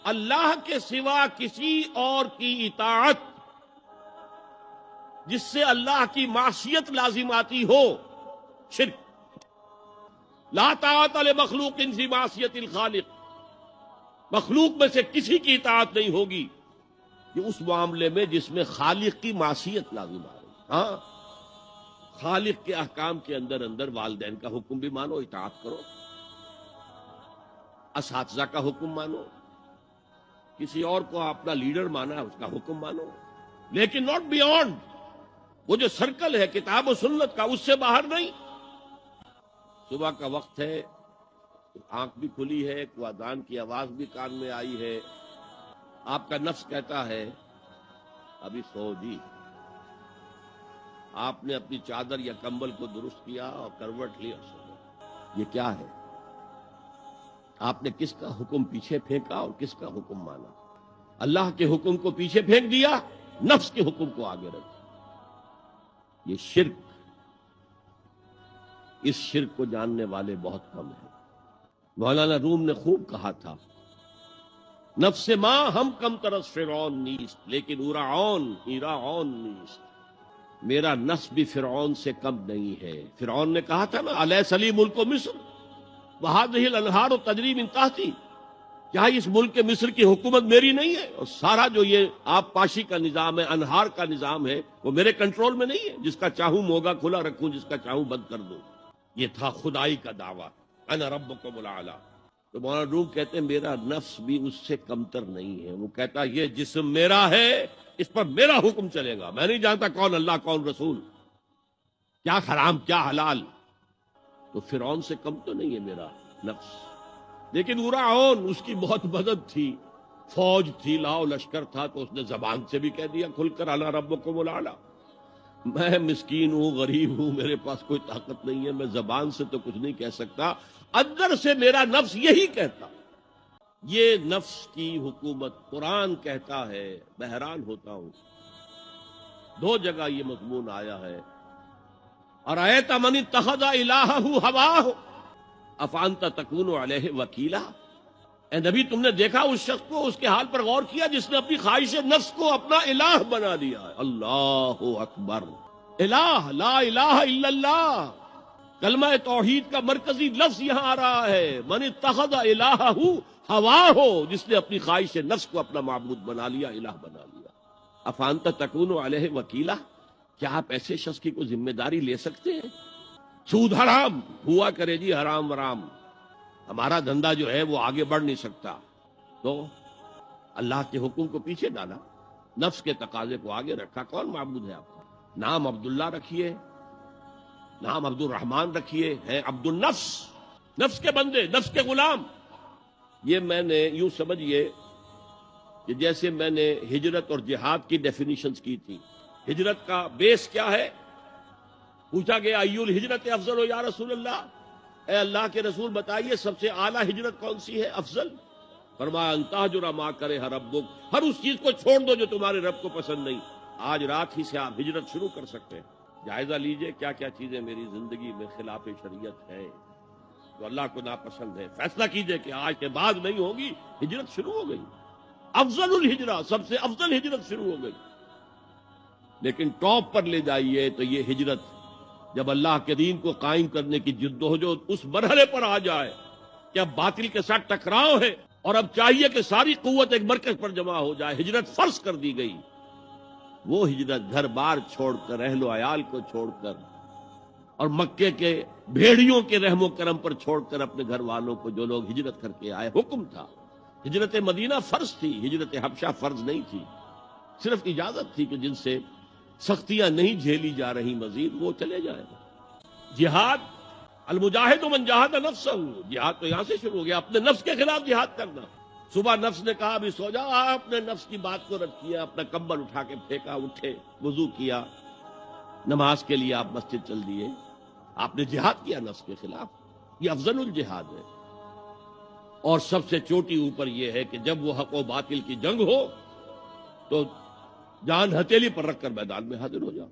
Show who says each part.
Speaker 1: اللہ کے سوا کسی اور کی اطاعت جس سے اللہ کی معصیت لازم آتی ہو، شرک۔ لا طاعت لمخلوق فی معصیت الخالق، مخلوق میں سے کسی کی اطاعت نہیں ہوگی کہ اس معاملے میں جس میں خالق کی معصیت لازم آ رہی۔ ہاں، خالق کے احکام کے اندر والدین کا حکم بھی مانو، اطاعت کرو، اساتذہ کا حکم مانو، کسی اور کو اپنا لیڈر مانا ہے اس کا حکم مانو، لیکن ناٹ بیونڈ وہ جو سرکل ہے کتاب و سنت کا، اس سے باہر نہیں۔ صبح کا وقت ہے، آنکھ بھی کھلی ہے، کوئی اذان کی آواز بھی کان میں آئی ہے، آپ کا نفس کہتا ہے ابھی سو جی۔ آپ نے اپنی چادر یا کمبل کو درست کیا اور کروٹ لی اور سو گئے۔ یہ کیا ہے؟ آپ نے کس کا حکم پیچھے پھینکا اور کس کا حکم مانا؟ اللہ کے حکم کو پیچھے پھینک دیا، نفس کے حکم کو آگے رکھا۔ یہ شرک، اس شرک کو جاننے والے بہت کم ہیں۔ مولانا روم نے خوب کہا تھا، نفس ماں ہم کم ترس فرعون نیست لیکن ایراعون نیست۔ میرا نفس بھی فرعون سے کم نہیں ہے۔ فرعون نے کہا تھا نا، الیس لی ملک مصر وہذہ الانہار تجری من تحتی، کیا اس ملک مصر کی حکومت میری نہیں ہے؟ اور سارا جو یہ آب پاشی کا نظام ہے، انہار کا نظام ہے، وہ میرے کنٹرول میں نہیں ہے؟ جس کا چاہوں موگا کھلا رکھوں، جس کا چاہوں بند کر دوں۔ یہ تھا خدائی کا دعویٰ، انا ربکم الاعلی۔ تو مولانا روم کہتے ہیں میرا نفس بھی اس سے کمتر نہیں ہے۔ وہ کہتا یہ جسم میرا ہے، اس پر میرا حکم چلے گا، میں نہیں جانتا کون اللہ کون رسول، کیا حرام کیا حلال۔ تو فرعون سے کم تو نہیں ہے میرا نفس، لیکن ایراعون اس کی بہت مدد تھی، فوج تھی، لاؤ لشکر تھا، تو اس نے زبان سے بھی کہہ دیا کھل کر انا ربکم الاعلی۔ میں مسکین ہوں، غریب ہوں، میرے پاس کوئی طاقت نہیں ہے، میں زبان سے تو کچھ نہیں کہہ سکتا، اندر سے میرا نفس یہی کہتا۔ یہ نفس کی حکومت قرآن کہتا ہے، میں حیران ہوتا ہوں، دو جگہ یہ مضمون آیا ہے، ارأیت من اتخذ الہہ ہواہ افانت تکون علیہ وکیلا۔ اے نبی تم نے دیکھا اس شخص کو، اس کے حال پر غور کیا جس نے اپنی خواہش نفس کو اپنا الہ بنا لیا ہے۔ اللہ اکبر، الہ، لا الہ الا اللہ، کلمہ توحید کا مرکزی لفظ یہاں آ رہا ہے، من اتخذ الہہ ہواہ، جس نے اپنی خواہش نفس کو اپنا معبود بنا لیا، الہ بنا لیا۔ افانت تکون علیہ وکیلا، کیا آپ ایسے شخص کی کوئی ذمہ داری لے سکتے ہیں؟ سود حرام ہوا کرے جی، حرام ورام، ہمارا دھندا جو ہے وہ آگے بڑھ نہیں سکتا، تو اللہ کے حکم کو پیچھے ڈالا، نفس کے تقاضے کو آگے رکھا۔ کون معبود ہے آپ کا؟ نام عبداللہ رکھیے، نام عبد الرحمن رکھیے، ہے عبد النفس، نفس کے بندے، نفس کے غلام۔ یہ میں نے یوں سمجھیے کہ جیسے میں نے ہجرت اور جہاد کی ڈیفینیشنز کی تھی۔ ہجرت کا بیس کیا ہے؟ پوچھا گیا ایُّ الہجرت افضل ہو یا رسول اللہ، اے اللہ کے رسول بتائیے سب سے اعلیٰ ہجرت کون سی ہے، افضل؟ فرمایا ان تہجر ما کرہ ربک، ہر اس چیز کو چھوڑ دو جو تمہارے رب کو پسند نہیں۔ آج رات ہی سے آپ ہجرت شروع کر سکتے ہیں، جائزہ لیجئے کیا کیا چیزیں میری زندگی میں خلاف شریعت ہے، تو اللہ کو ناپسند ہے، فیصلہ کیجئے کہ آج کے بعد نہیں ہوگی۔ ہجرت شروع ہو گئی، افضل الہجرہ، سب سے افضل ہجرت شروع ہو گئی۔ لیکن ٹاپ پر لے جائیے تو یہ ہجرت جب اللہ کے دین کو قائم کرنے کی جدوجہد اس مرحلے پر آ جائے کہ اب باطل کے ساتھ ٹکراؤ ہے اور اب چاہیے کہ ساری قوت ایک مرکز پر جمع ہو جائے، ہجرت فرض کر دی گئی، وہ ہجرت گھر بار چھوڑ کر، اہل و عیال کو چھوڑ کر، اور مکے کے بھیڑیوں کے رحم و کرم پر چھوڑ کر اپنے گھر والوں کو، جو لوگ ہجرت کر کے آئے، حکم تھا۔ ہجرت مدینہ فرض تھی، ہجرت حبشہ فرض نہیں تھی، صرف اجازت تھی کہ جن سے سختیاں نہیں جھیلی جا رہی مزید وہ چلے جائیں۔ جہاد، المجاہد من جاہد نفسہ، جہاد تو یہاں سے شروع ہو گیا، اپنے نفس کے خلاف جہاد کرنا۔ صبح نفس نے کہا ابھی سو جاؤ، آپ نے نفس کی بات کو رد کیا، اپنا کمبل اٹھا کے پھینکا، اٹھے، وضو کیا، نماز کے لیے آپ مسجد چل دیے، آپ نے جہاد کیا نفس کے خلاف۔ یہ افضل الجہاد ہے، اور سب سے چوٹی اوپر یہ ہے کہ جب وہ حق و باطل کی جنگ ہو تو جان ہتھیلی پر رکھ کر میدان میں حاضر ہو جاؤ۔